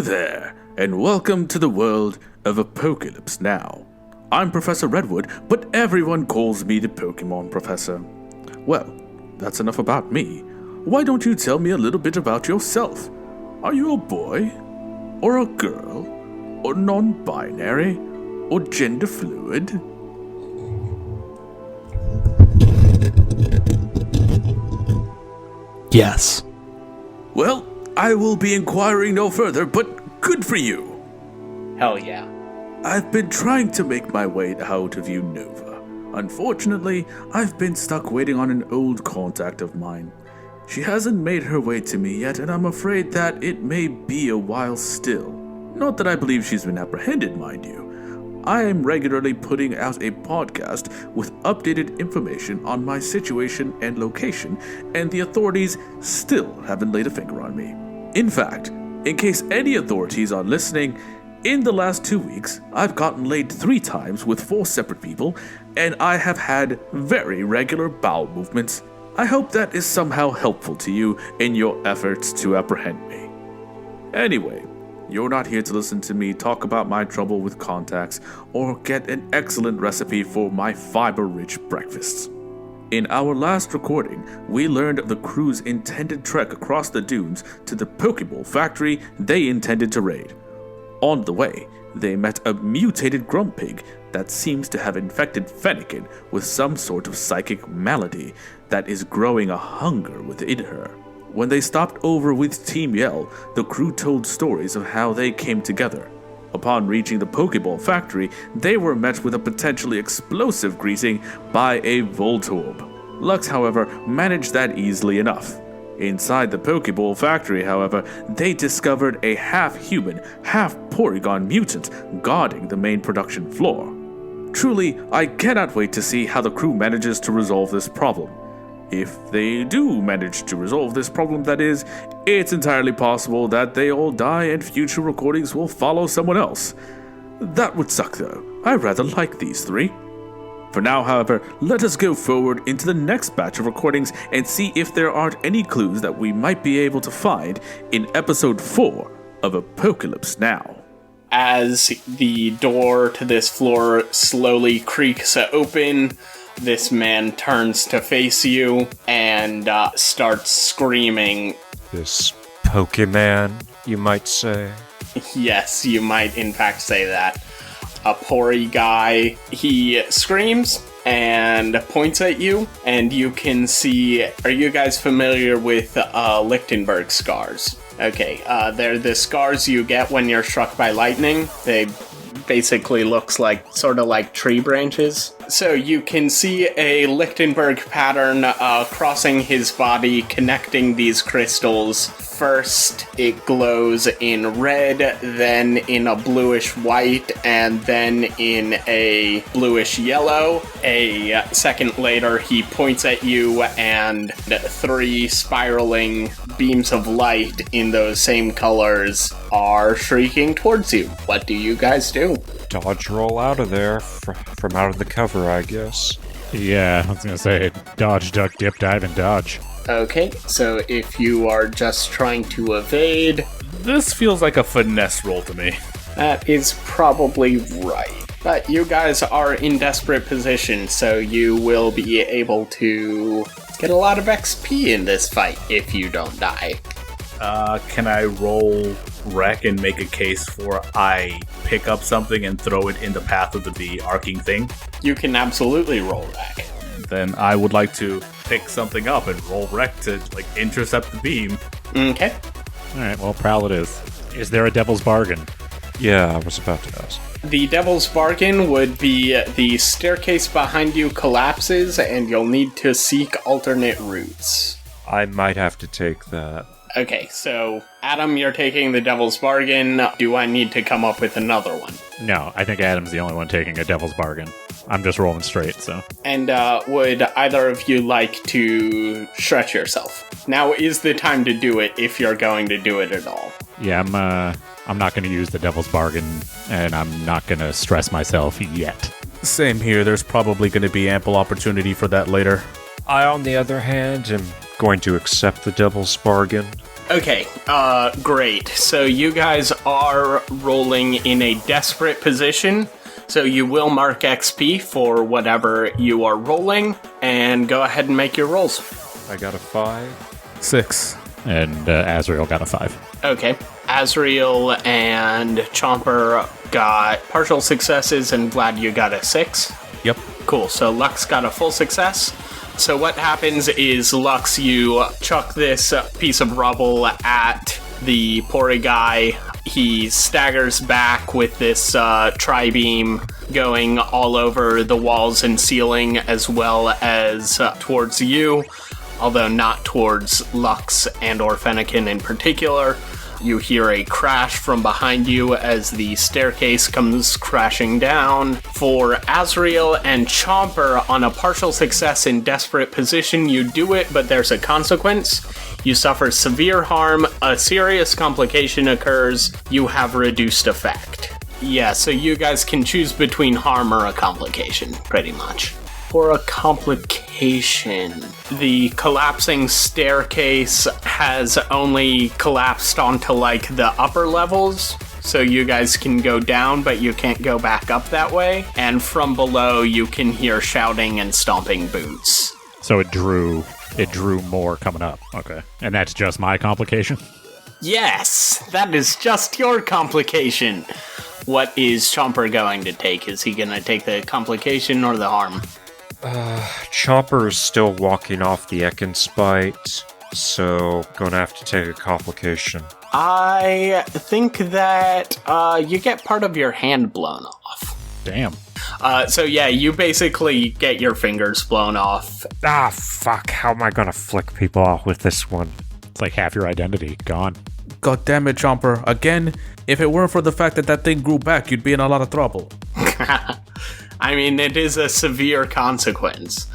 there, and welcome to the world of Apocalypse Now. I'm Professor Redwood, but everyone calls me the Pokemon Professor. Well, that's enough about me. Why don't you tell me a little bit about yourself? Are you a boy? Or a girl? Or non-binary? Or gender fluid? Yes. Well, I will be inquiring no further, but good for you. Hell yeah. I've been trying to make my way out of Unova. Unfortunately, I've been stuck waiting on an old contact of mine. She hasn't made her way to me yet, and I'm afraid that it may be a while still. Not that I believe she's been apprehended, mind you. I am regularly putting out a podcast with updated information on my situation and location, and the authorities still haven't laid a finger on me. In fact, in case any authorities are listening, in the last 2 weeks, I've gotten laid 3 times with 4 separate people, and I have had very regular bowel movements. I hope that is somehow helpful to you in your efforts to apprehend me. Anyway, you're not here to listen to me talk about my trouble with contacts or get an excellent recipe for my fiber-rich breakfasts. In our last recording, we learned of the crew's intended trek across the dunes to the pokeball factory they intended to raid. On the way, they met a mutated Grumpig that seems to have infected Fennekin with some sort of psychic malady that is growing a hunger within her. When they stopped over with Team Yell, the crew told stories of how they came together. Upon reaching the Pokeball factory, they were met with a potentially explosive greeting by a Voltorb. Lux, however, managed that easily enough. Inside the Pokeball factory, however, they discovered a half-human, half-Porygon mutant guarding the main production floor. Truly, I cannot wait to see how the crew manages to resolve this problem. If they do manage to resolve this problem, that is, it's entirely possible that they all die and future recordings will follow someone else. That would suck though. I rather like these 3. For now, however, let us go forward into the next batch of recordings and see if there aren't any clues that we might be able to find in episode 4 of Apocalypse Now. As the door to this floor slowly creaks open, this man turns to face you and starts screaming. This Pokemon, you might say? Yes, you might in fact say that. A Pori guy. He screams and points at you, and you can see... Are you guys familiar with Lichtenberg scars? Okay, they're the scars you get when you're struck by lightning. They basically looks like, sort of like tree branches. So you can see a Lichtenberg pattern crossing his body, connecting these crystals. First, it glows in red, then in a bluish white, and then in a bluish yellow. A second later, he points at you, and 3 spiraling beams of light in those same colors are shrieking towards you. What do you guys do? Dodge roll out of there from out of the cover, I guess. Yeah, I was gonna say, dodge, duck, dip, dive, and dodge. Okay, so if you are just trying to evade... This feels like a finesse roll to me. That is probably right. But you guys are in desperate position, so you will be able to get a lot of XP in this fight if you don't die. Can I roll wreck and make a case for I pick up something and throw it in the path of the arcing thing? You can absolutely roll wreck. Then I would like to pick something up and roll wreck to intercept the beam. Okay. Alright, well, prowl it is. Is there a devil's bargain? Yeah, I was about to ask. The devil's bargain would be the staircase behind you collapses and you'll need to seek alternate routes. I might have to take that. Okay, so Adam, you're taking the devil's bargain. Do I need to come up with another one? No, I think Adam's the only one taking a devil's bargain. I'm just rolling straight, so. And would either of you like to stretch yourself? Now is the time to do it if you're going to do it at all. Yeah, I'm not going to use the devil's bargain, and I'm not going to stress myself yet. Same here. There's probably going to be ample opportunity for that later. I, on the other hand, am going to accept the devil's bargain. Okay, great. So you guys are rolling in a desperate position. So you will mark XP for whatever you are rolling, and go ahead and make your rolls. I got a 5. 6. And Azrael got a 5. Okay. Azrael and Chomper got partial successes, and Vlad, you got a 6. Yep. Cool. So Lux got a full success. So what happens is, Lux, you chuck this piece of rubble at the Pori guy. He staggers back with this tri-beam going all over the walls and ceiling, as well as towards you, although not towards Lux and or Fennekin in particular. You hear a crash from behind you as the staircase comes crashing down. For Azrael and Chomper, on a partial success in desperate position, you do it, but there's a consequence. You suffer severe harm, a serious complication occurs, you have reduced effect. Yeah, so you guys can choose between harm or a complication, pretty much. For a complication, the collapsing staircase has only collapsed onto, like, the upper levels, so you guys can go down, but you can't go back up that way. And from below, you can hear shouting and stomping boots. So it drew more coming up. Okay. And that's just my complication? Yes, that is just your complication. What is Chomper going to take? Is he going to take the complication or the harm? Chomper is still walking off the Ekenspite, so gonna have to take a complication. I think that you get part of your hand blown off. Damn. So yeah, you basically get your fingers blown off. Ah, fuck. How am I gonna flick people off with this one? It's like half your identity gone. God damn it, Chomper. Again, if it weren't for the fact that thing grew back, you'd be in a lot of trouble. I mean, it is a severe consequence.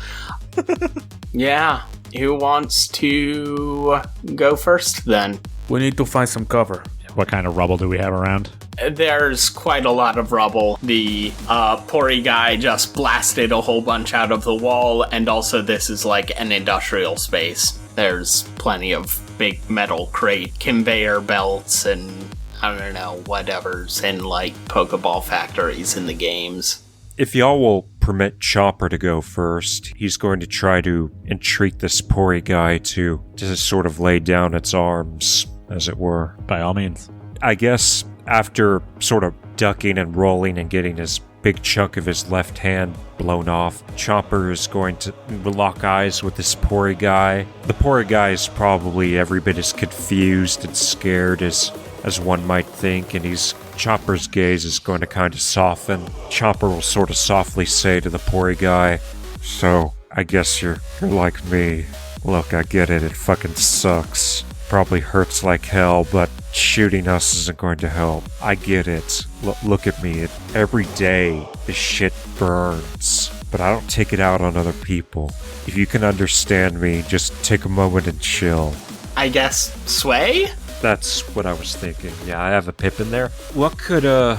Yeah, who wants to go first then? We need to find some cover. What kind of rubble do we have around? There's quite a lot of rubble. The Pori guy just blasted a whole bunch out of the wall, and also this is like an industrial space. There's plenty of big metal crate, conveyor belts, and I don't know, whatever's in like pokeball factories in the games. If y'all will permit Chomper to go first, he's going to try to entreat this Pori guy to sort of lay down its arms, as it were. By all means. I guess after sort of ducking and rolling and getting his big chunk of his left hand blown off, Chomper is going to lock eyes with this Pori guy. The Pori guy is probably every bit as confused and scared as one might think, and Chomper's gaze is going to kind of soften. Chomper will sort of softly say to the Pori guy, "So, I guess you're like me. Look, I get it fucking sucks. Probably hurts like hell, but shooting us isn't going to help. I get it. Look at me. Every day, this shit burns. But I don't take it out on other people. If you can understand me, just take a moment and chill." I guess Sway? That's what I was thinking. Yeah, I have a pip in there. What could, I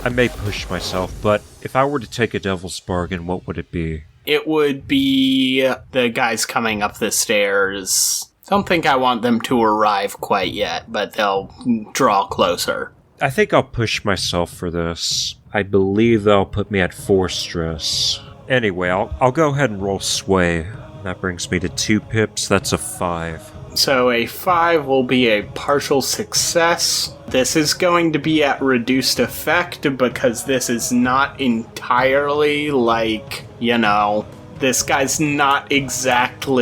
may push myself, but if I were to take a devil's bargain, what would it be? It would be the guys coming up the stairs. Don't think I want them to arrive quite yet, but they'll draw closer. I think I'll push myself for this. I believe they'll put me at 4 stress. Anyway, I'll go ahead and roll Sway. That brings me to 2 pips. That's a 5. So a 5 will be a partial success. This is going to be at reduced effect because this is not entirely like, this guy's not exactly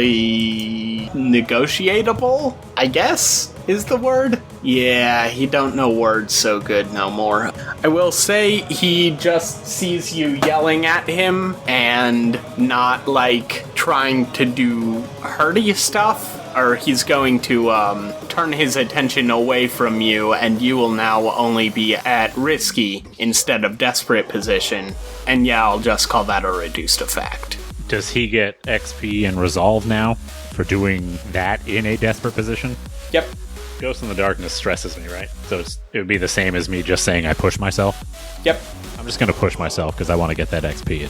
negotiable, I guess, is the word? Yeah, he don't know words so good no more. I will say he just sees you yelling at him and not, like, trying to do hurty stuff. Or he's going to turn his attention away from you, and you will now only be at risky instead of desperate position. And yeah, I'll just call that a reduced effect. Does he get XP and resolve now for doing that in a desperate position? Yep. Ghost in the Darkness stresses me, right? So it would be the same as me just saying I push myself? Yep. I'm just going to push myself because I want to get that XP.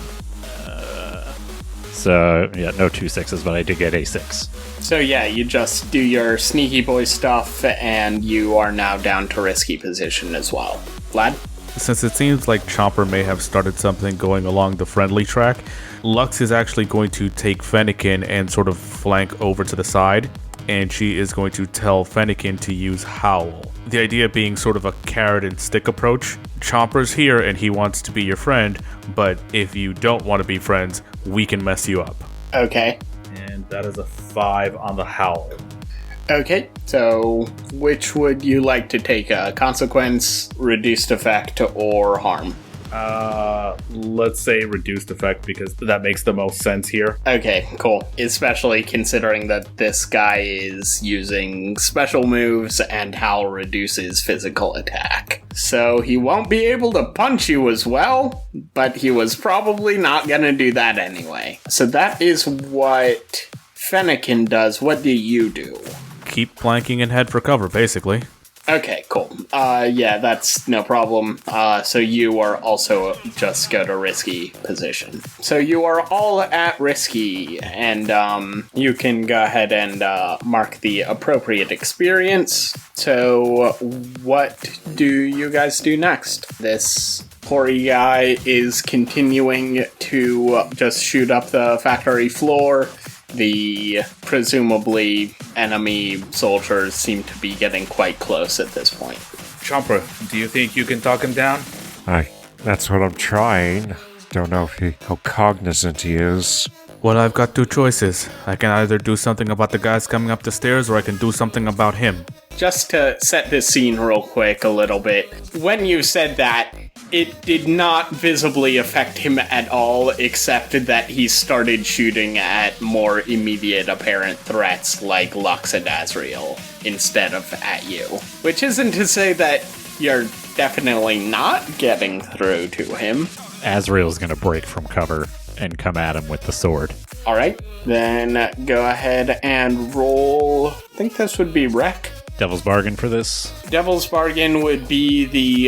So, yeah, no 2 6s, but I did get a 6. So yeah, you just do your sneaky boy stuff, and you are now down to risky position as well. Vlad? Since it seems like Chomper may have started something going along the friendly track, Lux is actually going to take Fennekin and sort of flank over to the side, and she is going to tell Fennekin to use Howl. The idea being sort of a carrot and stick approach. Chomper's here and he wants to be your friend, but if you don't want to be friends, we can mess you up. Okay. And that is a 5 on the Howl. Okay, so which would you like to take? A consequence, reduced effect, or harm? Let's say reduced effect because that makes the most sense here. Okay, cool. Especially considering that this guy is using special moves and Howl reduces physical attack. So he won't be able to punch you as well, but he was probably not gonna do that anyway. So that is what Fennekin does. What do you do? Keep planking and head for cover, basically. Okay, cool. Yeah, that's no problem. So you are also just go to risky position. So you are all at risky, and you can go ahead and mark the appropriate experience. So what do you guys do next? This Pori guy is continuing to just shoot up the factory floor. The presumably enemy soldiers seem to be getting quite close at this point. Chomper, do you think you can talk him down? That's what I'm trying. Don't know how cognizant he is. Well, I've got 2 choices. I can either do something about the guys coming up the stairs, or I can do something about him. Just to set this scene real quick a little bit, when you said that, it did not visibly affect him at all, except that he started shooting at more immediate apparent threats like Lux and Azrael instead of at you. Which isn't to say that you're definitely not getting through to him. Azrael's gonna break from cover and come at him with the sword. Alright, then go ahead and roll. I think this would be Rec. Devil's bargain for this. Devil's bargain would be the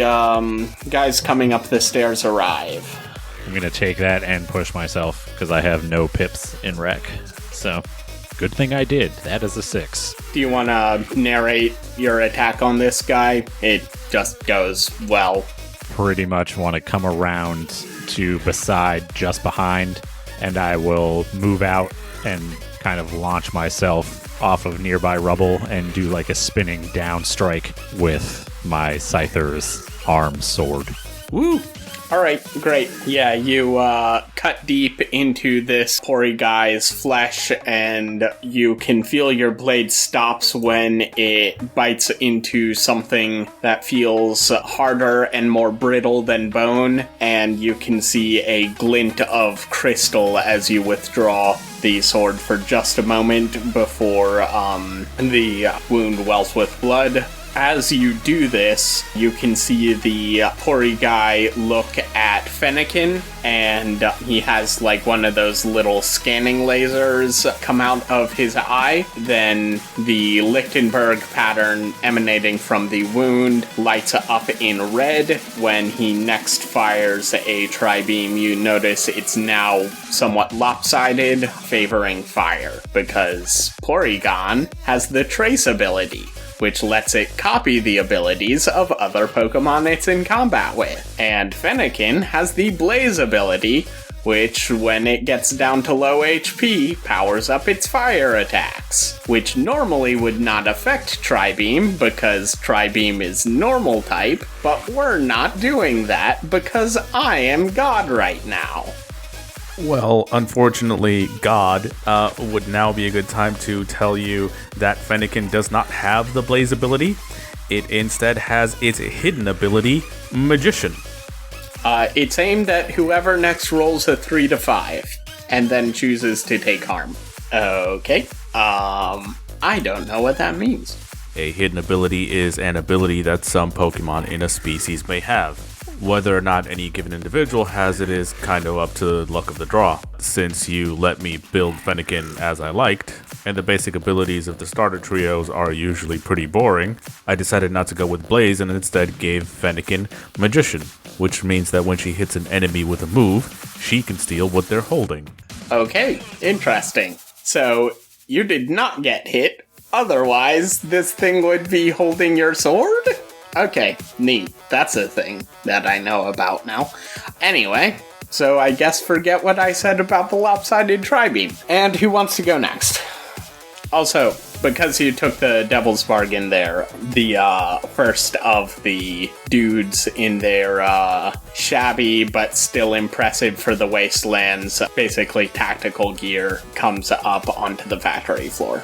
guys coming up the stairs arrive. I'm gonna take that and push myself because I have no pips in rec. So, good thing I did. That is a 6. Do you want to narrate your attack on this guy? It just goes well. Pretty much want to come around to beside, just behind, and I will move out and kind of launch myself off of nearby rubble and do like a spinning down strike with my Scyther's arm sword. Woo! Alright, great. Yeah, you cut deep into this Pori guy's flesh, and you can feel your blade stops when it bites into something that feels harder and more brittle than bone, and you can see a glint of crystal as you withdraw the sword for just a moment before the wound wells with blood. As you do this, you can see the Pori guy look at Fennekin, and he has like one of those little scanning lasers come out of his eye. Then the Lichtenberg pattern emanating from the wound lights up in red. When he next fires a tri-beam, you notice it's now somewhat lopsided, favoring fire, because Porygon has the Trace ability, which lets it copy the abilities of other Pokemon it's in combat with. And Fennekin has the Blaze ability, which, when it gets down to low HP, powers up its fire attacks, which normally would not affect Tri-Beam because Tri-Beam is normal type, but we're not doing that because I am God right now. Well, unfortunately, God would now be a good time to tell you that Fennekin does not have the Blaze ability. It instead has its hidden ability, Magician. It's aimed at whoever next rolls a 3 to 5, and then chooses to take harm. Okay. I don't know what that means. A hidden ability is an ability that some Pokemon in a species may have. Whether or not any given individual has it is kind of up to the luck of the draw. Since you let me build Fennekin as I liked, and the basic abilities of the starter trios are usually pretty boring, I decided not to go with Blaze and instead gave Fennekin Magician, which means that when she hits an enemy with a move, she can steal what they're holding. Okay, interesting. So, you did not get hit. Otherwise, this thing would be holding your sword? Okay, neat. That's a thing that I know about now. Anyway, so I guess forget what I said about the lopsided tri-beam. And who wants to go next? Also, because you took the devil's bargain there, the first of the dudes in their shabby but still impressive for the wastelands, basically tactical gear, comes up onto the factory floor.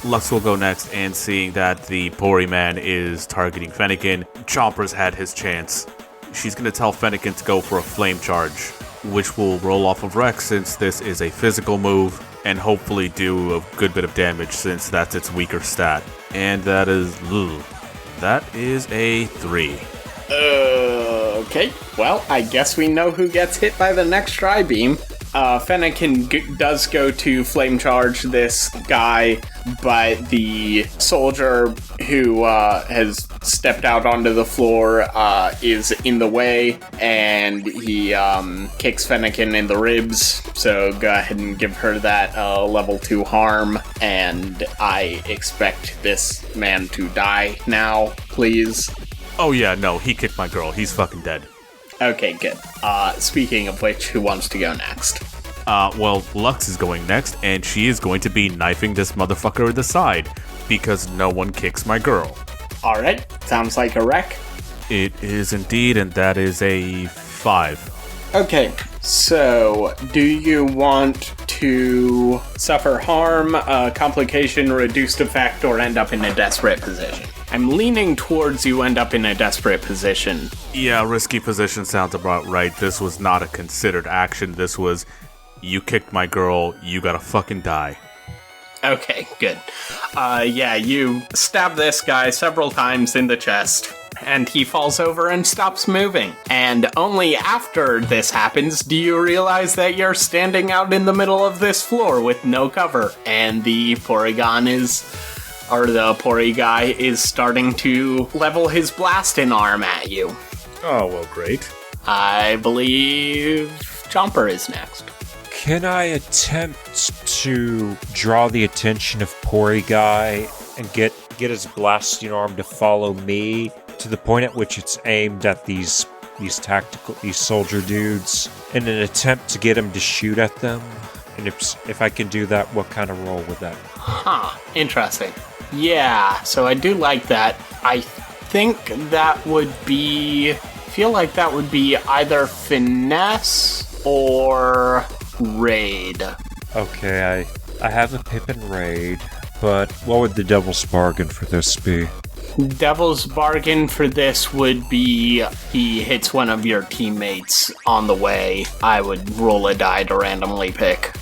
Lux will go next, and seeing that the Pori man is targeting Fennekin, Chomper's had his chance. She's going to tell Fennekin to go for a flame charge, which will roll off of Rex since this is a physical move, and hopefully do a good bit of damage since that's its weaker stat. And that is a 3. Okay, well, I guess we know who gets hit by the next tri-beam. Fennekin does go to flame charge this guy, but the soldier who has stepped out onto the floor is in the way, and he kicks Fennekin in the ribs, so go ahead and give her that level 2 harm, and I expect this man to die now, please. Oh yeah, no, he kicked my girl. He's fucking dead. Okay, good. Speaking of which, who wants to go next? Well, Lux is going next, and she is going to be knifing this motherfucker in the side, because no one kicks my girl. Alright, sounds like a wreck. It is indeed, and that is a 5. Okay, so do you want to suffer harm, complication, reduced effect, or end up in a desperate position? I'm leaning towards you end up in a desperate position. Yeah, risky position sounds about right. This was not a considered action. This was, you kicked my girl, you gotta fucking die. Okay, good. Yeah, you stab this guy several times in the chest, and he falls over and stops moving. And only after this happens do you realize that you're standing out in the middle of this floor with no cover, and the Porygon the Pori guy is starting to level his blasting arm at you. Oh, well, great. I believe Chomper is next. Can I attempt to draw the attention of Pori guy and get his blasting arm to follow me to the point at which it's aimed at these soldier dudes in an attempt to get him to shoot at them? And if I can do that, what kind of roll would that be? Huh, interesting. Yeah, so I do like that. I think that would feel like that would be either finesse or raid. Okay, I have a Pippin raid, but what would the devil's bargain for this be? Devil's bargain for this would be he hits one of your teammates on the way. I would roll a die to randomly pick.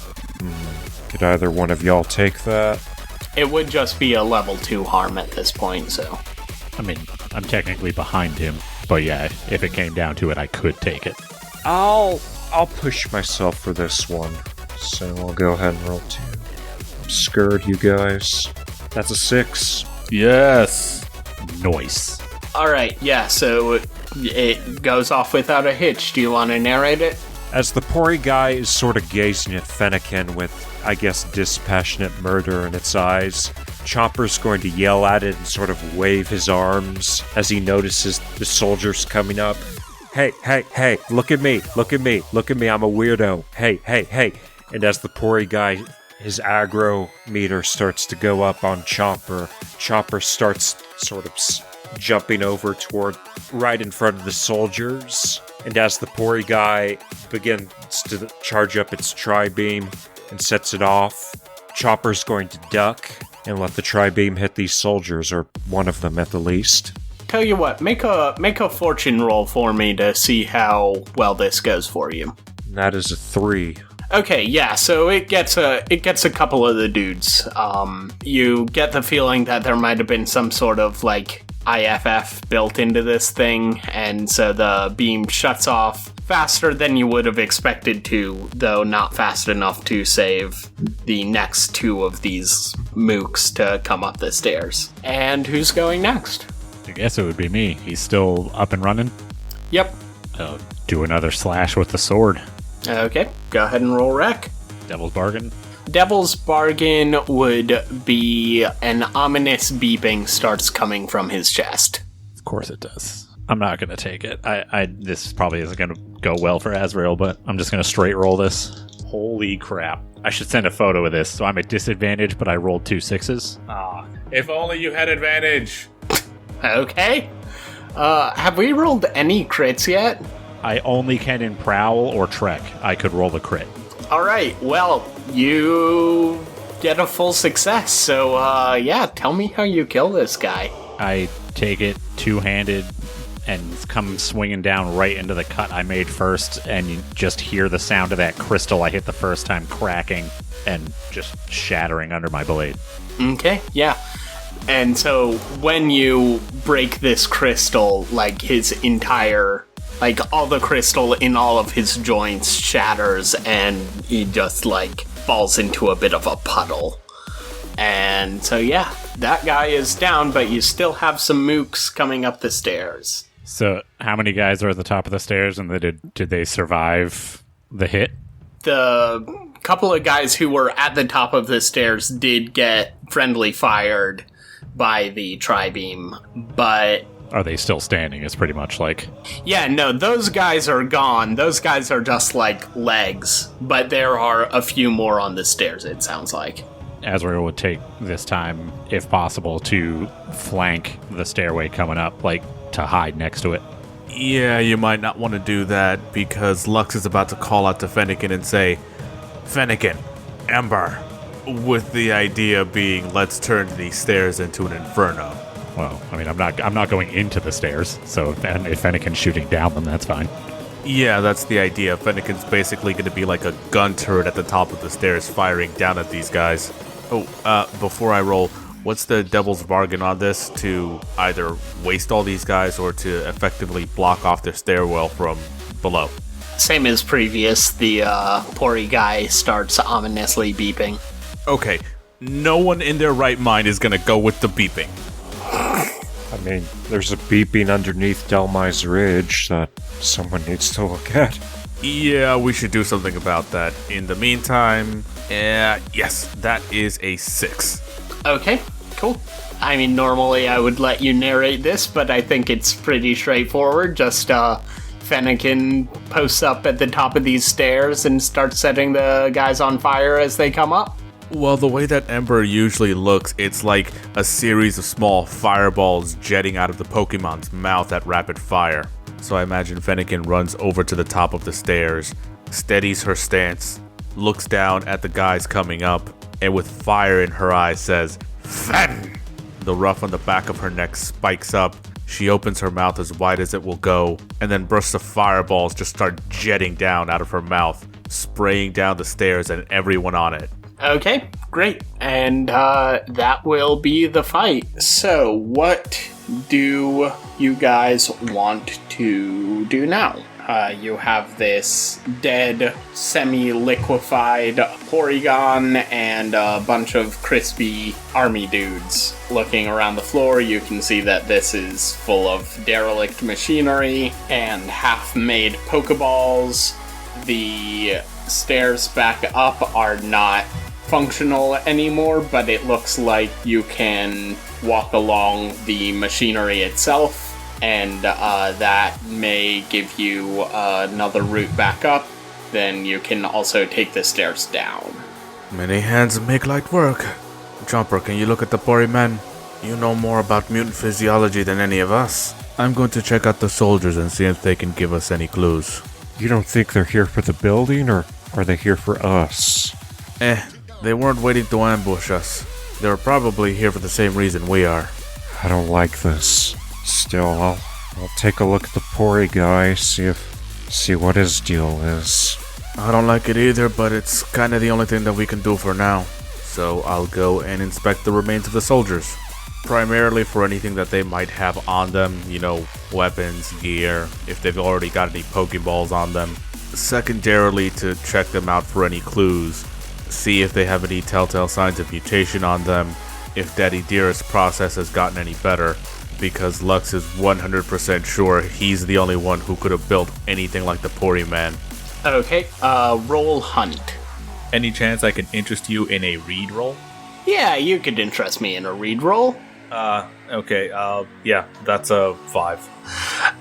Could either one of y'all take that? It would just be a level 2 harm at this point, so. I mean, I'm technically behind him, but yeah, if it came down to it, I could take it. I'll push myself for this one, so I'll go ahead and roll 2. I'm scared, you guys. That's a 6. Yes. Noise. Alright, yeah, so it goes off without a hitch. Do you want to narrate it? As the Pori guy is sort of gazing at Fennekin with, I guess, dispassionate murder in its eyes, Chomper's going to yell at it and sort of wave his arms as he notices the soldiers coming up. Hey, look at me, I'm a weirdo. Hey. And as the Pori guy, his aggro meter starts to go up on Chomper starts sort of jumping over toward right in front of the soldiers. And as the Pori guy begins to charge up its tri-beam and sets it off, Chomper's going to duck and let the tri-beam hit these soldiers, or one of them at the least. Tell you what, make a fortune roll for me to see how well this goes for you. And that is a 3. Okay, yeah, so it gets a couple of the dudes. You get the feeling that there might have been some sort of, like, IFF built into this thing, and so the beam shuts off faster than you would have expected to, though not fast enough to save the next 2 of these mooks to come up the stairs. And who's going next? I guess it would be me. He's still up and running. Yep. Do another slash with the sword. Okay, go ahead and roll rec. Devil's bargain. Devil's bargain would be an ominous beeping starts coming from his chest. Of course it does. I'm not going to take it. This probably isn't going to go well for Azrael, but I'm just going to straight roll this. Holy crap. I should send a photo of this. So I'm at disadvantage, but I rolled 2 6s. If only you had advantage. Okay. Have we rolled any crits yet? I only can in Prowl or Trek. I could roll the crit. Alright, well, you get a full success, so yeah, tell me how you kill this guy. I take it two-handed and come swinging down right into the cut I made first, and you just hear the sound of that crystal I hit the first time cracking and just shattering under my blade. Okay, yeah. And so when you break this crystal, like his entire, like all the crystal in all of his joints shatters and he just like falls into a bit of a puddle. And so yeah, that guy is down, but you still have some mooks coming up the stairs. So how many guys are at the top of the stairs, and did they survive the hit? The couple of guys who were at the top of the stairs did get friendly fired by the tri-beam, but... Are they still standing? It's pretty much like... Yeah, no, those guys are gone. Those guys are just like legs, but there are a few more on the stairs, it sounds like. Azrael would take this time, if possible, to flank the stairway coming up, like to hide next to it. Yeah, you might not want to do that because Lux is about to call out to Fennekin and say, Fennekin, Ember, with the idea being, let's turn these stairs into an inferno. Well, I mean, I'm not going into the stairs, so if Fennekin's shooting down them, that's fine. Yeah, that's the idea. Fennekin's basically going to be like a gun turret at the top of the stairs firing down at these guys. Oh, before I roll, what's the devil's bargain on this to either waste all these guys or to effectively block off their stairwell from below? Same as previous, the Pori guy starts ominously beeping. Okay, no one in their right mind is going to go with the beeping. I mean, there's a beeping underneath Delmai's Ridge that someone needs to look at. Yeah, we should do something about that. In the meantime, yes, that is a 6. Okay, cool. I mean, normally I would let you narrate this, but I think it's pretty straightforward. Just, Fennekin posts up at the top of these stairs and starts setting the guys on fire as they come up. Well, the way that Ember usually looks, it's like a series of small fireballs jetting out of the Pokemon's mouth at rapid fire. So I imagine Fennekin runs over to the top of the stairs, steadies her stance, looks down at the guys coming up, and with fire in her eyes says, Fen! The ruff on the back of her neck spikes up. She opens her mouth as wide as it will go, and then bursts of fireballs just start jetting down out of her mouth, spraying down the stairs and everyone on it. Okay, great. And that will be the fight. So, what do you guys want to do now? You have this dead, semi-liquefied Porygon and a bunch of crispy army dudes looking around the floor. You can see that this is full of derelict machinery and half-made Pokeballs. The stairs back up are not functional anymore, but it looks like you can walk along the machinery itself, and that may give you another route back up. Then you can also take the stairs down. Many hands make light work. Jumper, can you look at the Pori men? You know more about mutant physiology than any of us. I'm going to check out the soldiers and see if they can give us any clues. You don't think they're here for the building, or are they here for us? They weren't waiting to ambush us. They were probably here for the same reason we are. I don't like this. Still, I'll take a look at the Pori guy, see what his deal is. I don't like it either, but it's kind of the only thing that we can do for now. So I'll go and inspect the remains of the soldiers. primarily for anything that they might have on them, weapons, gear, if they've already got any pokeballs on them. Secondarily, to check them out for any clues, see if they have any telltale signs of mutation on them, if Daddy Dearest's process has gotten any better, because Lux is 100% sure he's the only one who could have built anything like the Pori Man. Okay, roll hunt. Any chance I can interest you in a read roll? Yeah, you could interest me in a read roll. Okay, yeah, that's a 5.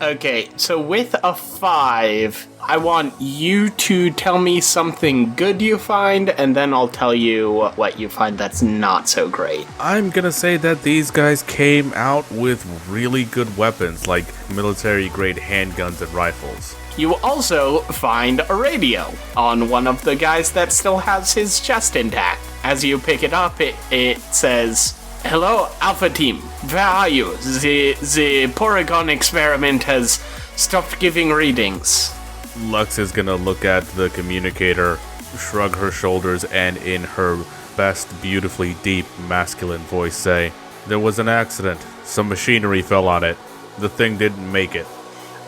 Okay, so with a 5, I want you to tell me something good you find, and then I'll tell you what you find that's not so great. I'm gonna say that these guys came out with really good weapons, like military-grade handguns and rifles. You also find a radio on one of the guys that still has his chest intact. As you pick it up, it says, "Hello, Alpha Team. Where are you? The Porygon experiment has stopped giving readings." Lux is gonna look at the communicator, shrug her shoulders, and in her best, beautifully deep, masculine voice say, "There was an accident. Some machinery fell on it. The thing didn't make it."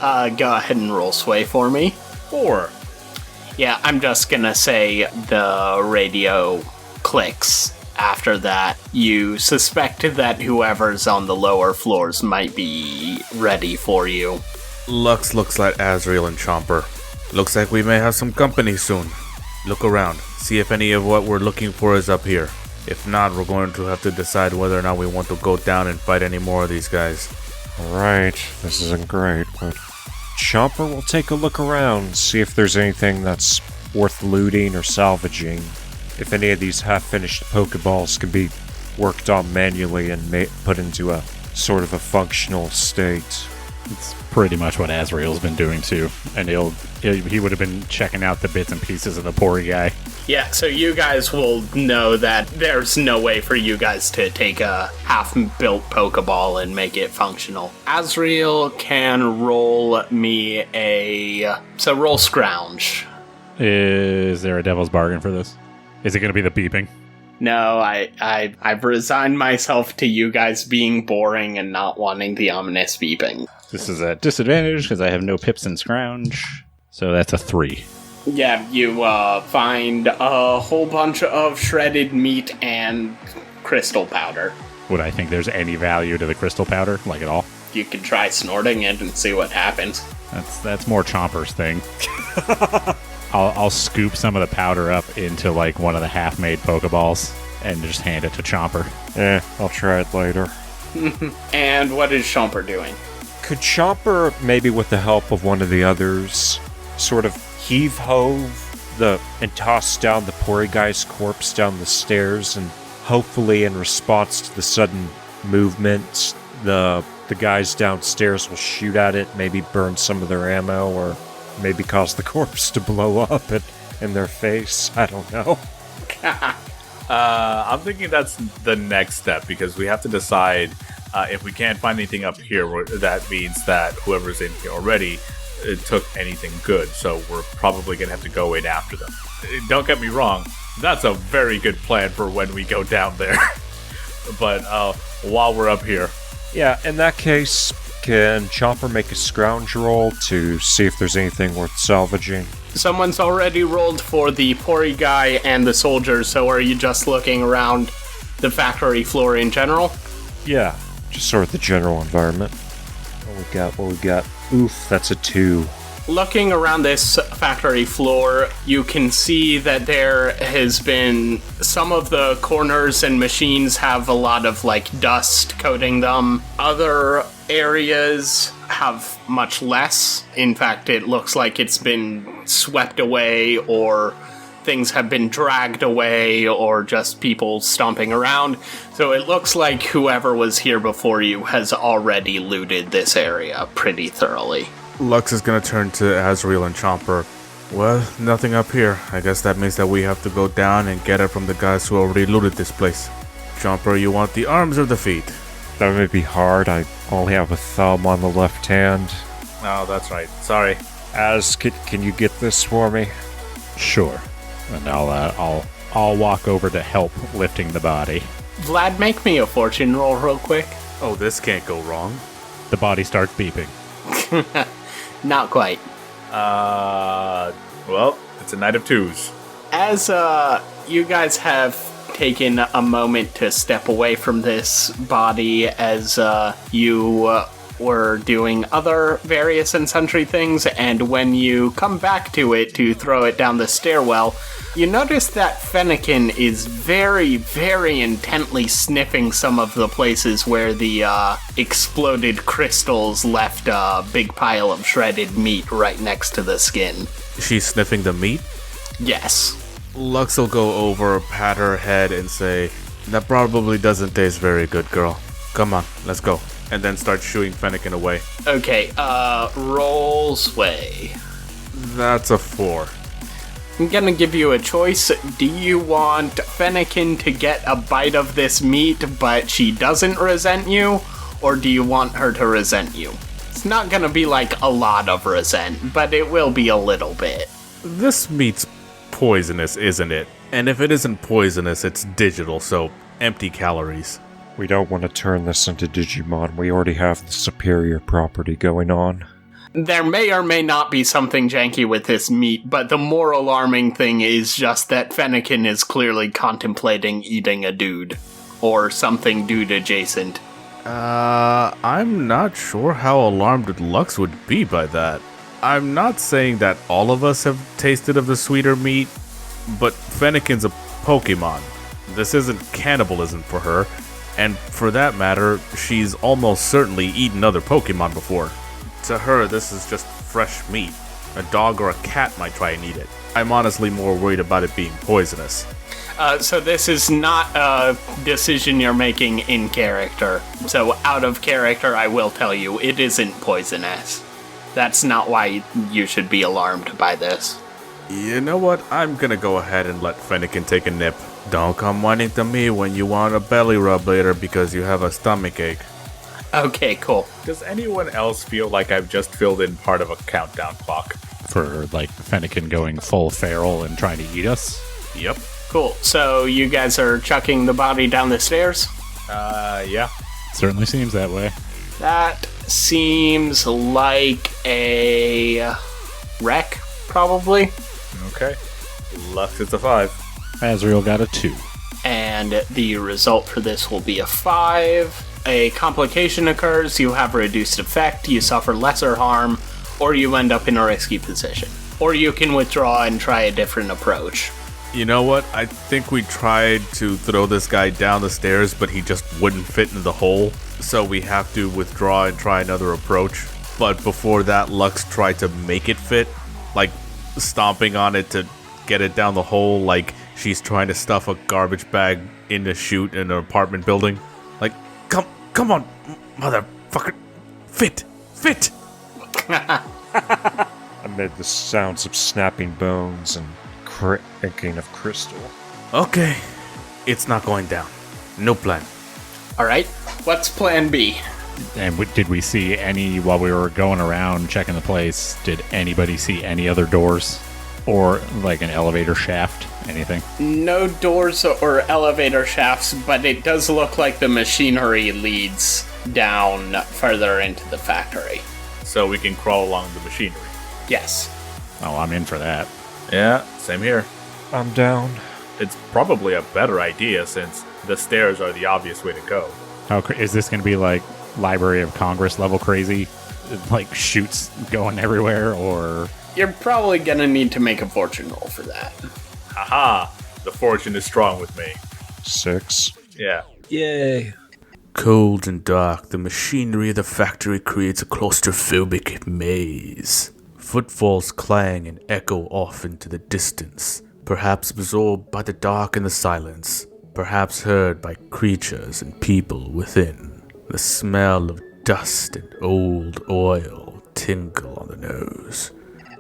Go ahead and roll sway for me. 4. Yeah, I'm just gonna say the radio clicks. After that, you suspect that whoever's on the lower floors might be ready for you. Lux looks at Azrael and Chomper. "Looks like we may have some company soon. Look around, see if any of what we're looking for is up here. If not, we're going to have to decide whether or not we want to go down and fight any more of these guys." Alright, this isn't great, but Chomper will take a look around, see if there's anything that's worth looting or salvaging. If any of these half-finished Pokeballs can be worked on manually and put into a sort of a functional state. It's pretty much what Azrael's been doing too, and he would have been checking out the bits and pieces of the Pori guy. Yeah, so you guys will know that there's no way for you guys to take a half-built Pokeball and make it functional. Azrael can roll me roll Scrounge. Is there a devil's bargain for this? Is it going to be the beeping? No, I've resigned myself to you guys being boring and not wanting the ominous beeping. This is a disadvantage because I have no pips and scrounge, so that's a 3. Yeah, you find a whole bunch of shredded meat and crystal powder. Would I think there's any value to the crystal powder, like at all? You can try snorting it and see what happens. That's more Chomper's thing. I'll scoop some of the powder up into like one of the half-made Pokeballs and just hand it to Chomper. I'll try it later. And what is Chomper doing? Could Chomper, maybe with the help of one of the others, sort of heave-hove and toss down the Pori guy's corpse down the stairs, and hopefully in response to the sudden movement, the guys downstairs will shoot at it, maybe burn some of their ammo, or maybe cause the corpse to blow up in their face. I don't know. I'm thinking that's the next step, because we have to decide if we can't find anything up here, that means that whoever's in here already took anything good, so we're probably going to have to go in after them. Don't get me wrong, that's a very good plan for when we go down there. But while we're up here... Yeah, in that case, can Chomper make a scrounge roll to see if there's anything worth salvaging? Someone's already rolled for the Pori guy and the soldiers, so are you just looking around the factory floor in general? Yeah, just sort of the general environment. What we got? Oof, that's a 2. Looking around this factory floor, you can see that there has been some of the corners and machines have a lot of dust coating them. Other areas have much less. In fact, it looks like it's been swept away, or things have been dragged away, or just people stomping around. So it looks like whoever was here before you has already looted this area pretty thoroughly. Lux is gonna turn to Azrael and Chomper. "Well, nothing up here. I guess that means that we have to go down and get it from the guys who already looted this place. Chomper, you want the arms or the feet?" That may be hard. I only have a thumb on the left hand. Oh, that's right. Sorry. Can you get this for me? Sure. And I'll walk over to help lifting the body. Vlad, make me a fortune roll real quick. Oh, this can't go wrong. The body starts beeping. Not quite. Well, it's a night of twos. As you guys have taken a moment to step away from this body as you were doing other various and sundry things, and when you come back to it to throw it down the stairwell, you notice that Fennekin is very, very intently sniffing some of the places where the exploded crystals left a big pile of shredded meat right next to the skin. She's sniffing the meat? Yes. Lux will go over, pat her head, and say, "That probably doesn't taste very good, girl. Come on, let's go." And then start shooing Fennekin away. Okay, roll sway. That's a 4. I'm gonna give you a choice. Do you want Fennekin to get a bite of this meat, but she doesn't resent you? Or do you want her to resent you? It's not gonna be like a lot of resent, but it will be a little bit. This meat's poisonous, isn't it? And if it isn't poisonous, it's digital, so empty calories. We don't want to turn this into Digimon. We already have the superior property going on. There may or may not be something janky with this meat, but the more alarming thing is just that Fennekin is clearly contemplating eating a dude. Or something dude adjacent. I'm not sure how alarmed Lux would be by that. I'm not saying that all of us have tasted of the sweeter meat, but Fennekin's a Pokemon. This isn't cannibalism for her, and for that matter, she's almost certainly eaten other Pokemon before. To her, this is just fresh meat. A dog or a cat might try and eat it. I'm honestly more worried about it being poisonous. So this is not a decision you're making in character. So out of character, I will tell you, it isn't poisonous. That's not why you should be alarmed by this. You know what? I'm gonna go ahead and let Fennekin take a nip. Don't come whining to me when you want a belly rub later because you have a stomach ache. Okay, cool. Does anyone else feel like I've just filled in part of a countdown clock? For, like, Fennekin going full feral and trying to eat us? Yep. Cool. So you guys are chucking the body down the stairs? Yeah. Certainly seems that way. That seems like a wreck, probably. Okay. Lux, it's a 5. Azrael got a 2. And the result for this will be a 5. A complication occurs, you have a reduced effect, you suffer lesser harm, or you end up in a risky position. Or you can withdraw and try a different approach. You know what? I think we tried to throw this guy down the stairs, but he just wouldn't fit into the hole. So we have to withdraw and try another approach. But before that, Lux tried to make it fit, like stomping on it to get it down the hole, like she's trying to stuff a garbage bag in a chute in an apartment building. Like, come on, motherfucker. Fit. Amid the sounds of snapping bones and cracking of crystal. Okay. It's not going down. No plan. Alright, what's plan B? And did we see any, while we were going around checking the place, did anybody see any other doors? Or, like, an elevator shaft? Anything? No doors or elevator shafts, but it does look like the machinery leads down further into the factory. So we can crawl along the machinery. Yes. Oh, I'm in for that. Yeah, same here. I'm down. It's probably a better idea since the stairs are the obvious way to go. Is this going to be, like, Library of Congress level crazy? Like, shoots going everywhere, or... You're probably gonna need to make a fortune roll for that. Haha! The fortune is strong with me. 6. Yeah. Yay. Cold and dark, the machinery of the factory creates a claustrophobic maze. Footfalls clang and echo off into the distance, perhaps absorbed by the dark and the silence, perhaps heard by creatures and people within. The smell of dust and old oil tingle on the nose.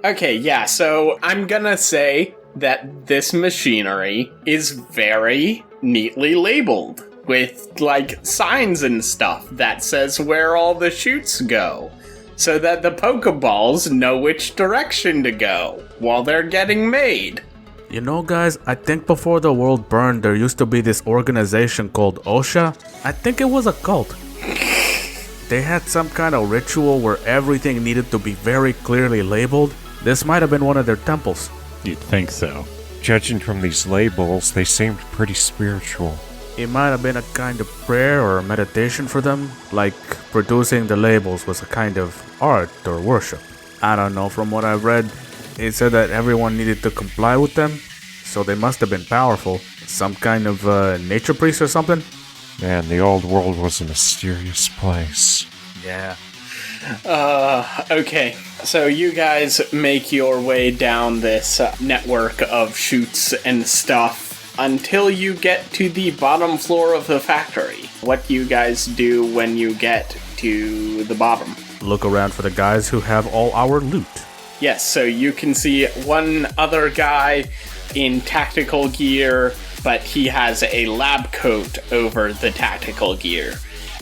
Okay, yeah, so I'm gonna say that this machinery is very neatly labeled with, like, signs and stuff that says where all the chutes go, so that the pokeballs know which direction to go while they're getting made. You know, guys, I think before the world burned, there used to be this organization called OSHA. I think it was a cult. They had some kind of ritual where everything needed to be very clearly labeled. This might have been one of their temples. You'd think so. Judging from these labels, they seemed pretty spiritual. It might have been a kind of prayer or meditation for them, like producing the labels was a kind of art or worship. I don't know, from what I've read, it said that everyone needed to comply with them, so they must have been powerful. Some kind of nature priest or something? Man, the old world was a mysterious place. Yeah. Okay. So you guys make your way down this network of chutes and stuff until you get to the bottom floor of the factory. What do you guys do when you get to the bottom? Look around for the guys who have all our loot. Yes, so you can see one other guy in tactical gear, but he has a lab coat over the tactical gear.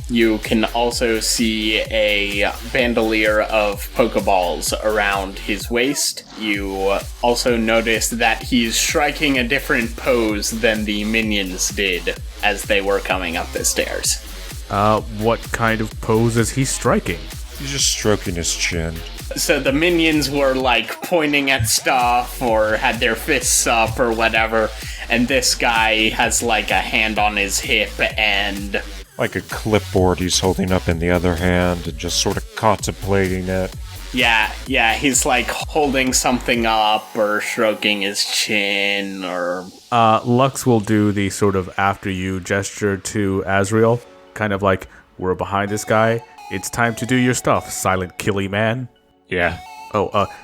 You can also see a bandolier of pokeballs around his waist. You also notice that he's striking a different pose than the minions did as they were coming up the stairs. What kind of pose is he striking? He's just stroking his chin. So the minions were like pointing at stuff or had their fists up or whatever, and this guy has like a hand on his hip and... Like a clipboard he's holding up in the other hand and just sort of contemplating it. Yeah, he's like holding something up or stroking his chin or... Lux will do the sort of after you gesture to Azrael, kind of like, we're behind this guy, it's time to do your stuff, silent killy man. Yeah.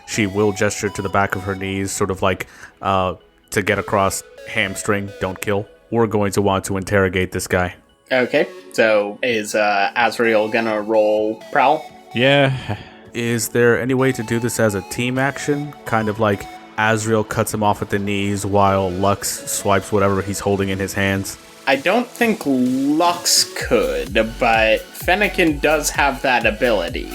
She will gesture to the back of her knees, sort of like, to get across hamstring, don't kill. We're going to want to interrogate this guy. Okay, so is Azrael gonna roll Prowl? Yeah. Is there any way to do this as a team action? Kind of like Azrael cuts him off at the knees while Lux swipes whatever he's holding in his hands? I don't think Lux could, but Fennekin does have that ability.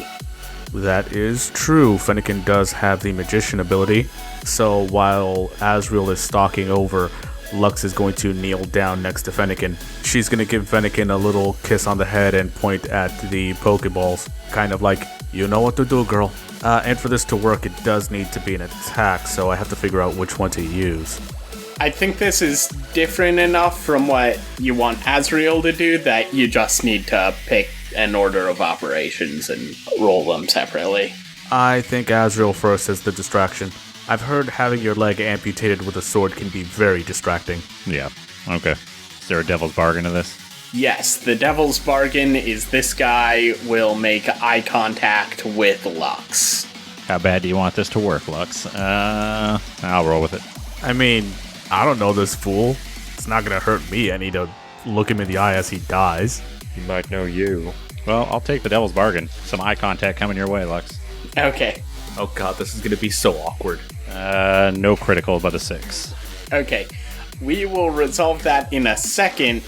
That is true. Fennekin does have the magician ability. So while Azrael is stalking over, Lux is going to kneel down next to Fennekin. She's going to give Fennekin a little kiss on the head and point at the Pokeballs. Kind of like, you know what to do, girl. And for this to work, it does need to be an attack, so I have to figure out which one to use. I think this is different enough from what you want Azrael to do that you just need to pick an order of operations and roll them separately. I think Azrael first is the distraction. I've heard having your leg amputated with a sword can be very distracting. Yeah. Okay. Is there a devil's bargain to this? Yes, the devil's bargain is this guy will make eye contact with Lux. How bad do you want this to work, Lux? I'll roll with it. I mean, I don't know this fool. It's not gonna hurt me any to look him in the eye as he dies. He might know you. Well, I'll take the devil's bargain. Some eye contact coming your way, Lux. Okay. Oh god, this is gonna be so awkward. No critical but a 6. Okay. We will resolve that in a second,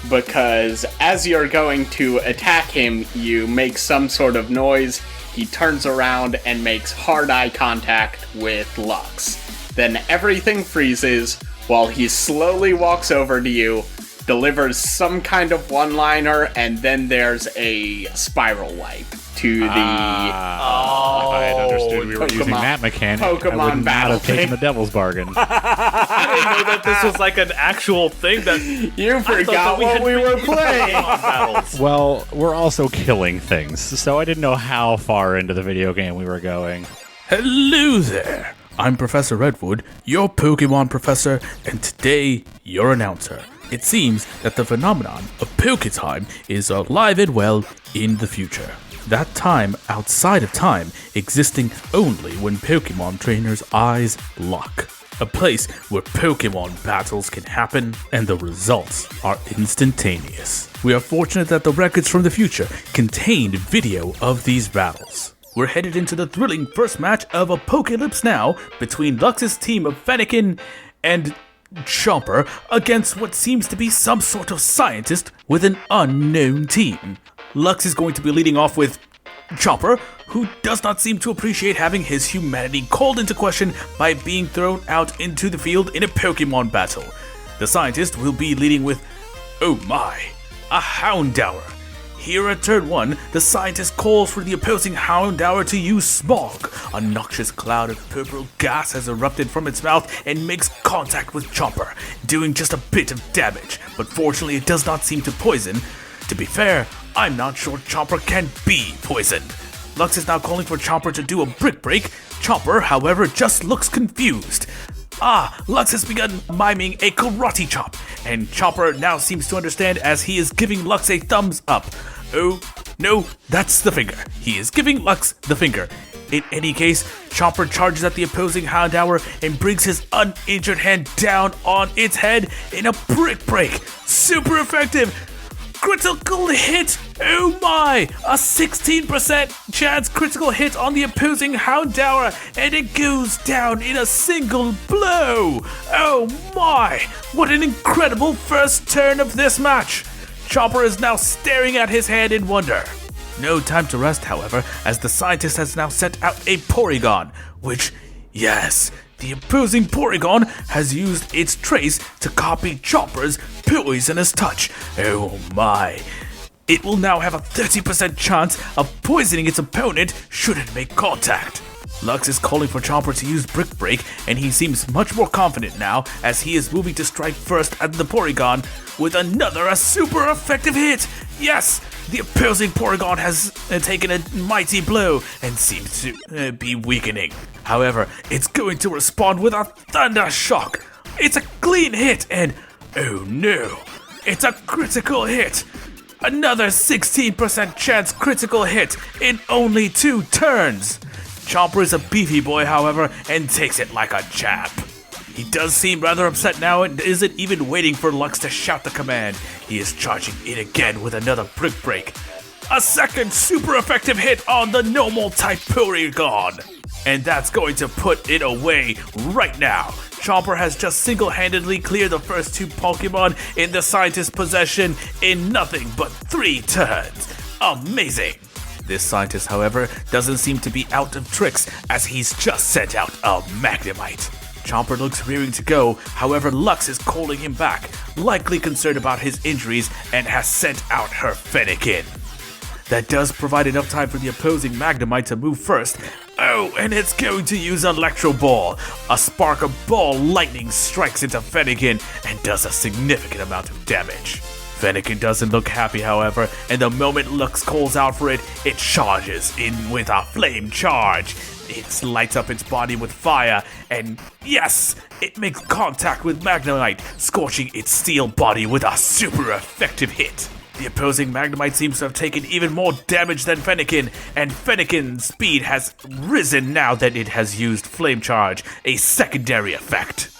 because as you're going to attack him, you make some sort of noise. He turns around and makes hard eye contact with Lux. Then everything freezes while he slowly walks over to you, delivers some kind of one-liner, and then there's a spiral wipe to the... If I had understood we were using that mechanic, I would Pokemon not battle have taken thing. the devil's bargain. I didn't know that this was like an actual thing that... You forgot what we were playing! battles. Well, we're also killing things, so I didn't know how far into the video game we were going. Hello there! I'm Professor Redwood, your Pokemon professor, and today, your announcer. It seems that the phenomenon of Poketime is alive and well in the future. That time outside of time, existing only when Pokemon trainers' eyes lock. A place where Pokemon battles can happen and the results are instantaneous. We are fortunate that the records from the future contained video of these battles. We're headed into the thrilling first match of Apocalypse Now between Lux's team of Fennekin and Chomper against what seems to be some sort of scientist with an unknown team. Lux is going to be leading off with Chomper, who does not seem to appreciate having his humanity called into question by being thrown out into the field in a Pokemon battle. The scientist will be leading with, oh my, a Houndour. Here at turn 1, the scientist calls for the opposing Houndour to use Smog. A noxious cloud of purple gas has erupted from its mouth and makes contact with Chomper, doing just a bit of damage, but fortunately it does not seem to poison. To be fair, I'm not sure Chomper can be poisoned. Lux is now calling for Chomper to do a Brick Break. Chomper, however, just looks confused. Lux has begun miming a karate chop, and Chomper now seems to understand as he is giving Lux a thumbs up. Oh, no, that's the finger. He is giving Lux the finger. In any case, Chomper charges at the opposing Houndour and brings his uninjured hand down on its head in a Brick Break. Super effective! Critical hit! Oh my! A 16% chance critical hit on the opposing Houndour, and it goes down in a single blow! Oh my! What an incredible first turn of this match! Chomper is now staring at his hand in wonder. No time to rest, however, as the scientist has now sent out a Porygon, which, yes, the opposing Porygon has used its trace to copy Chomper's poisonous touch. Oh my. It will now have a 30% chance of poisoning its opponent should it make contact. Lux is calling for Chomper to use Brick Break, and he seems much more confident now as he is moving to strike first at the Porygon with a super effective hit. Yes, the opposing Porygon has taken a mighty blow and seems to be weakening. However, it's going to respond with a Thunder Shock. It's a clean hit, and oh no, it's a critical hit. Another 16% chance critical hit in only 2 turns. Chomper is a beefy boy, however, and takes it like a champ. He does seem rather upset now and isn't even waiting for Lux to shout the command. He is charging in again with another Brick Break. A second super effective hit on the normal type Porygon. And that's going to put it away right now. Chomper has just single-handedly cleared the first 2 Pokemon in the scientist's possession in nothing but 3 turns. Amazing! This scientist, however, doesn't seem to be out of tricks as he's just sent out a Magnemite. Chomper looks rearing to go, however Lux is calling him back, likely concerned about his injuries, and has sent out her Fennekin. That does provide enough time for the opposing Magnemite to move first. Oh, and it's going to use Electro Ball. A spark of ball lightning strikes into Fennekin and does a significant amount of damage. Fennekin doesn't look happy, however, and the moment Lux calls out for it, it charges in with a flame charge. It lights up its body with fire, and yes, it makes contact with Magnemite, scorching its steel body with a super effective hit. The opposing Magnemite seems to have taken even more damage than Fennekin, and Fennekin's speed has risen now that it has used Flame Charge, a secondary effect.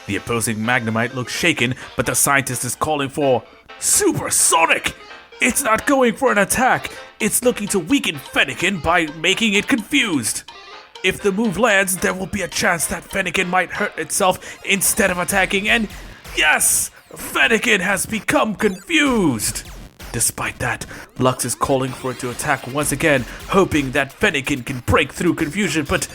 The opposing Magnemite looks shaken, but the scientist is calling for Supersonic! It's not going for an attack, it's looking to weaken Fennekin by making it confused. If the move lands, there will be a chance that Fennekin might hurt itself instead of attacking, and yes! Fennekin has become confused! Despite that, Lux is calling for it to attack once again, hoping that Fennekin can break through confusion, but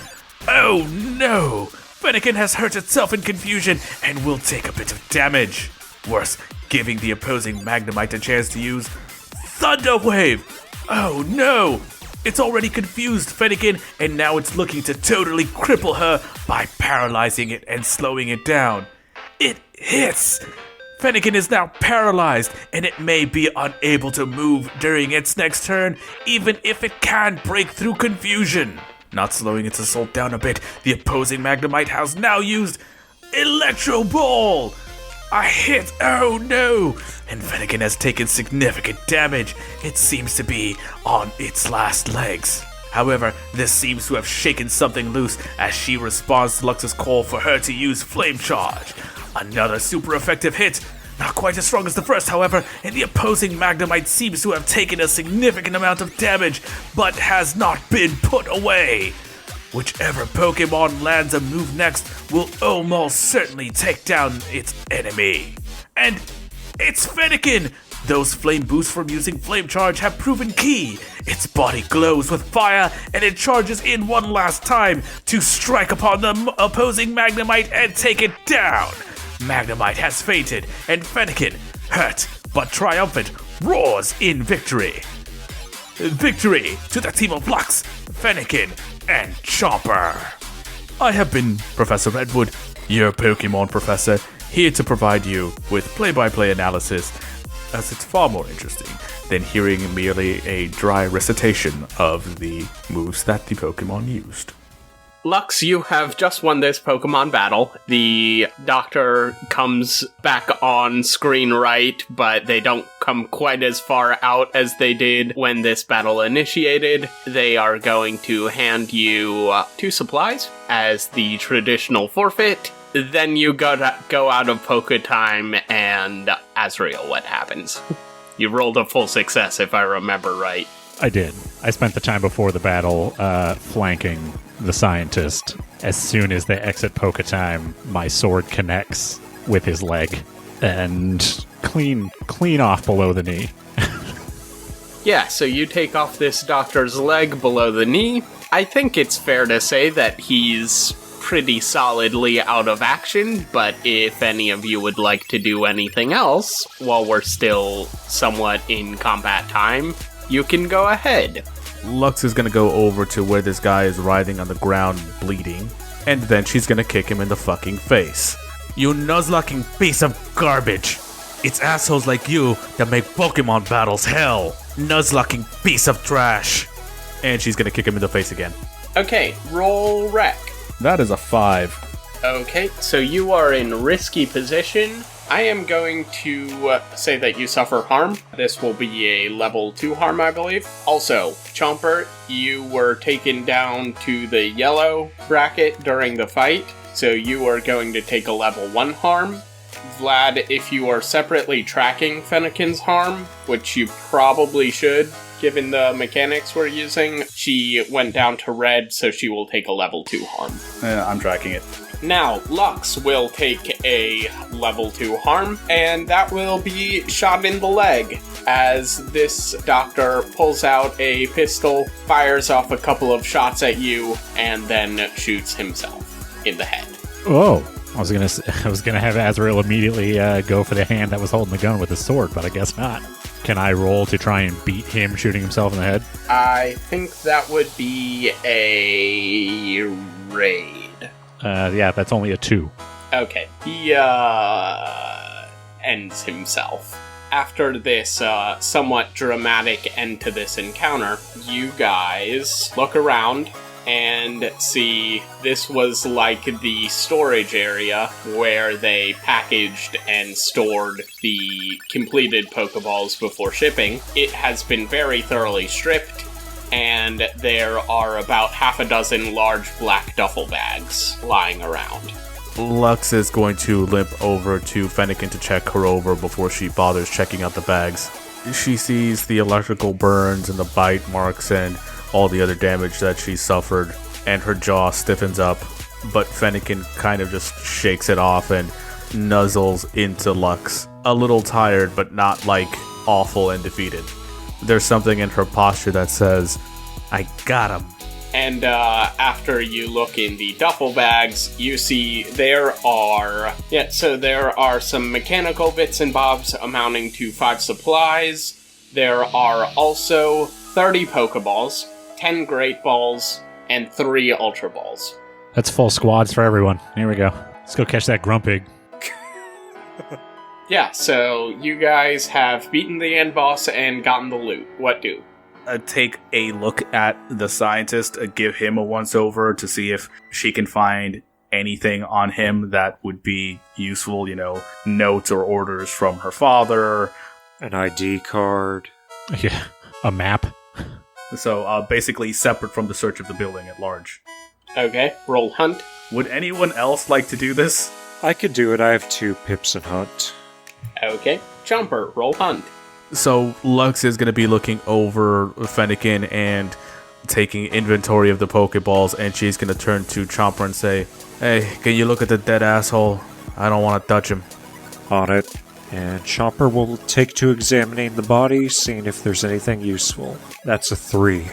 oh no! Fennekin has hurt itself in confusion and will take a bit of damage. Worse, giving the opposing Magnemite a chance to use Thunder Wave! Oh no! It's already confused Fennekin, and now it's looking to totally cripple her by paralyzing it and slowing it down. It hits! Fennekin is now paralyzed, and it may be unable to move during its next turn, even if it can break through confusion. Not slowing its assault down a bit, the opposing Magnemite has now used Electro Ball! A hit, oh no! And Fennekin has taken significant damage. It seems to be on its last legs. However, this seems to have shaken something loose as she responds to Lux's call for her to use Flame Charge. Another super effective hit. Not quite as strong as the first, however, and the opposing Magnemite seems to have taken a significant amount of damage, but has not been put away. Whichever Pokemon lands a move next will almost certainly take down its enemy. And it's Fennekin! Those flame boosts from using flame charge have proven key. Its body glows with fire, and it charges in one last time to strike upon the opposing Magnemite and take it down. Magnemite has fainted, and Fennekin, hurt but triumphant, roars in victory. Victory to the team of Lux, Fennekin, and Chomper. I have been Professor Redwood, your Pokemon professor, here to provide you with play-by-play analysis, as it's far more interesting than hearing merely a dry recitation of the moves that the Pokemon used. Lux, you have just won this Pokemon battle. The doctor comes back on screen right, but they don't come quite as far out as they did when this battle initiated. They are going to hand you 2 supplies as the traditional forfeit. Then you go out of Poke Time, and Azrael, what happens? You rolled a full success, if I remember right. I did. I spent the time before the battle flanking the scientist. As soon as they exit Poke Time, my sword connects with his leg and clean off below the knee. Yeah, so you take off this doctor's leg below the knee. I think it's fair to say that he's pretty solidly out of action, but if any of you would like to do anything else while we're still somewhat in combat time, you can go ahead. Lux is gonna go over to where this guy is writhing on the ground bleeding, and then she's gonna kick him in the fucking face. You nuzlocking piece of garbage! It's assholes like you that make Pokemon battles hell! Nuzlocking piece of trash! And she's gonna kick him in the face again. Okay, roll wreck. That is a 5. Okay, so you are in risky position. I am going to say that you suffer harm. This will be a level 2 harm, I believe. Also, Chomper, you were taken down to the yellow bracket during the fight, so you are going to take a level 1 harm. Vlad, if you are separately tracking Fennekin's harm, which you probably should, given the mechanics we're using, she went down to red, so she will take a level 2 harm. I'm tracking it. Now, Lux will take a level 2 harm, and that will be shot in the leg, as this doctor pulls out a pistol, fires off a couple of shots at you, and then shoots himself in the head. Oh, I was gonna have Azrael immediately go for the hand that was holding the gun with his sword, but I guess not. Can I roll to try and beat him shooting himself in the head? I think that would be a raid. Yeah, that's only a 2. Okay, he ends himself. After this somewhat dramatic end to this encounter, you guys look around and see this was like the storage area where they packaged and stored the completed Pokeballs before shipping. It has been very thoroughly stripped, and there are about half a dozen large black duffel bags lying around. Lux is going to limp over to Fennekin to check her over before she bothers checking out the bags. She sees the electrical burns and the bite marks and all the other damage that she suffered, and her jaw stiffens up, but Fennekin kind of just shakes it off and nuzzles into Lux. A little tired, but not like awful and defeated. There's something in her posture that says, I got him. And after you look in the duffel bags, you see there are some mechanical bits and bobs amounting to 5 supplies. There are also 30 Pokeballs, 10 Great Balls, and 3 Ultra Balls. That's full squads for everyone. Here we go. Let's go catch that Grumpig. Yeah, so you guys have beaten the end boss and gotten the loot. What do? Take a look at the scientist, give him a once-over to see if she can find anything on him that would be useful, notes or orders from her father. An ID card. Yeah, a map. So basically separate from the search of the building at large. Okay, roll hunt. Would anyone else like to do this? I could do it. I have 2 pips and hunt. Okay, Chomper, roll hunt. So Lux is going to be looking over Fennekin and taking inventory of the Pokeballs, and she's going to turn to Chomper and say, Hey, can you look at the dead asshole? I don't want to touch him. On it. And Chomper will take to examining the body, seeing if there's anything useful. That's a 3.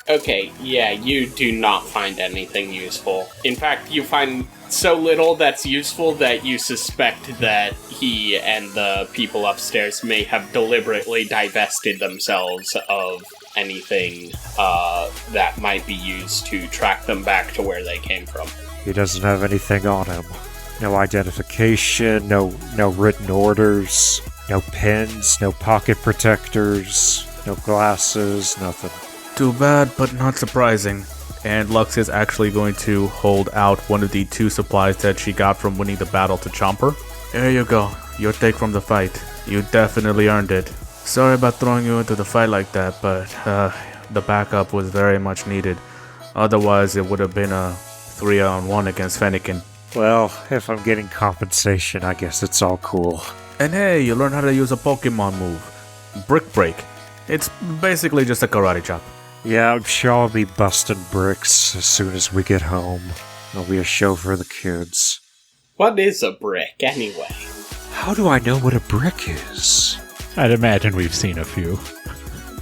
Okay, yeah, you do not find anything useful. In fact, you find so little that's useful that you suspect that he and the people upstairs may have deliberately divested themselves of anything that might be used to track them back to where they came from. He doesn't have anything on him. No identification, no written orders, no pins, no pocket protectors, no glasses, nothing. Too bad, but not surprising. And Lux is actually going to hold out one of the 2 supplies that she got from winning the battle to Chomper. There you go. Your take from the fight. You definitely earned it. Sorry about throwing you into the fight like that, but the backup was very much needed. Otherwise, it would have been a 3-on-1 against Fennekin. Well, if I'm getting compensation, I guess it's all cool. And hey, you learn how to use a Pokemon move. Brick Break. It's basically just a karate chop. Yeah, I'm sure I'll be busting bricks as soon as we get home. It'll be a show for the kids. What is a brick, anyway? How do I know what a brick is? I'd imagine we've seen a few.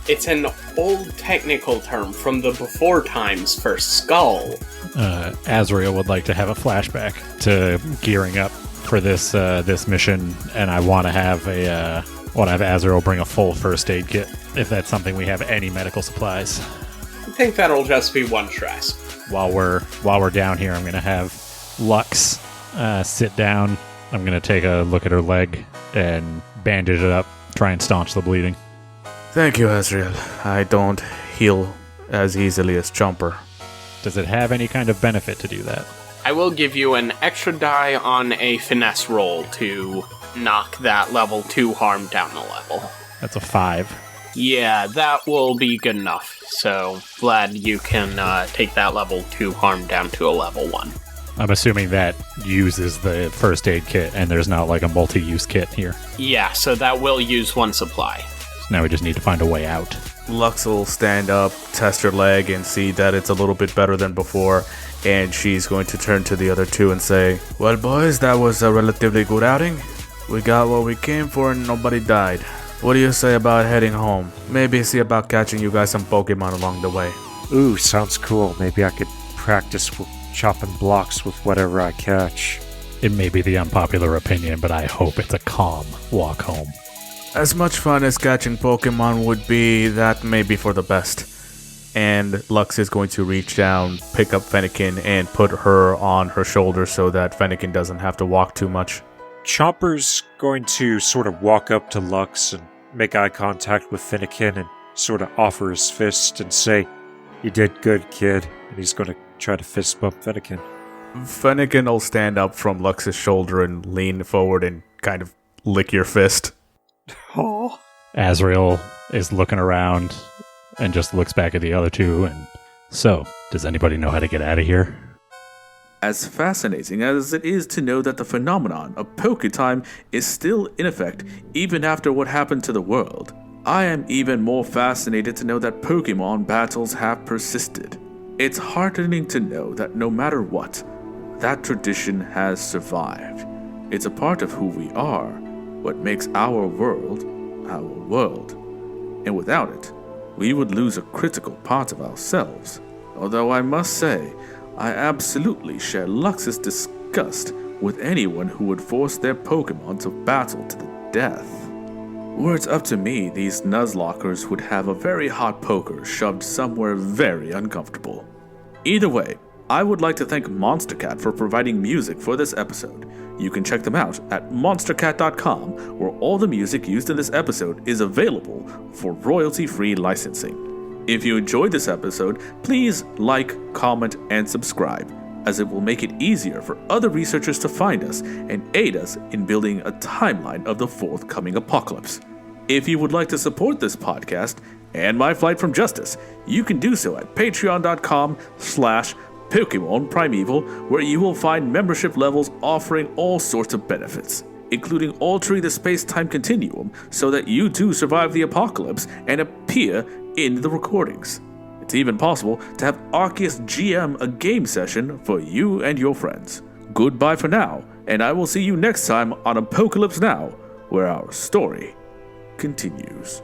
It's an old technical term from the before times for skull. Azrael would like to have a flashback to gearing up for this mission, and I want to have Azrael bring a full first aid kit, if that's something we have any medical supplies. I think that'll just be one stress. While we're down here, I'm gonna have Lux sit down. I'm gonna take a look at her leg and bandage it up, try and staunch the bleeding. Thank you, Azrael. I don't heal as easily as Chomper. Does it have any kind of benefit to do that? I will give you an extra die on a finesse roll to knock that level 2 harm down a level. That's a 5. Yeah, that will be good enough. So, glad you can take that level 2 harm down to a level 1. I'm assuming that uses the first aid kit, and there's not like a multi-use kit here. Yeah, so that will use 1 supply. So now we just need to find a way out. Lux will stand up, test her leg, and see that it's a little bit better than before, and she's going to turn to the other 2 and say, "Well, boys, that was a relatively good outing. We got what we came for and nobody died. What do you say about heading home? Maybe see about catching you guys some Pokemon along the way." Ooh, sounds cool. Maybe I could practice with chopping blocks with whatever I catch. It may be the unpopular opinion, but I hope it's a calm walk home. As much fun as catching Pokemon would be, that may be for the best. And Lux is going to reach down, pick up Fennekin, and put her on her shoulder so that Fennekin doesn't have to walk too much. Chomper's going to sort of walk up to Lux and make eye contact with Fennekin and sort of offer his fist and say, "You did good, kid." And he's going to try to fist bump Fennekin. Fennekin will stand up from Lux's shoulder and lean forward and kind of lick your fist. Oh. Azrael is looking around and just looks back at the other 2 and, "So, does anybody know how to get out of here?" As fascinating as it is to know that the phenomenon of Poketime is still in effect even after what happened to the world, I am even more fascinated to know that Pokemon battles have persisted. It's heartening to know that no matter what, that tradition has survived. It's a part of who we are, what makes our world, and without it, we would lose a critical part of ourselves. Although I must say, I absolutely share Lux's disgust with anyone who would force their Pokemon to battle to the death. Were it up to me, these Nuzlockers would have a very hot poker shoved somewhere very uncomfortable. Either way, I would like to thank Monstercat for providing music for this episode. You can check them out at monstercat.com, where all the music used in this episode is available for royalty-free licensing. If you enjoyed this episode, please like, comment, and subscribe, as it will make it easier for other researchers to find us and aid us in building a timeline of the forthcoming apocalypse. If you would like to support this podcast and My Flight from Justice, you can do so at patreon.com/Pokemon Primeval, where you will find membership levels offering all sorts of benefits, including altering the space-time continuum so that you too survive the apocalypse and appear in the recordings. It's even possible to have Arceus GM a game session for you and your friends. Goodbye for now, and I will see you next time on Apocalypse Now, where our story continues.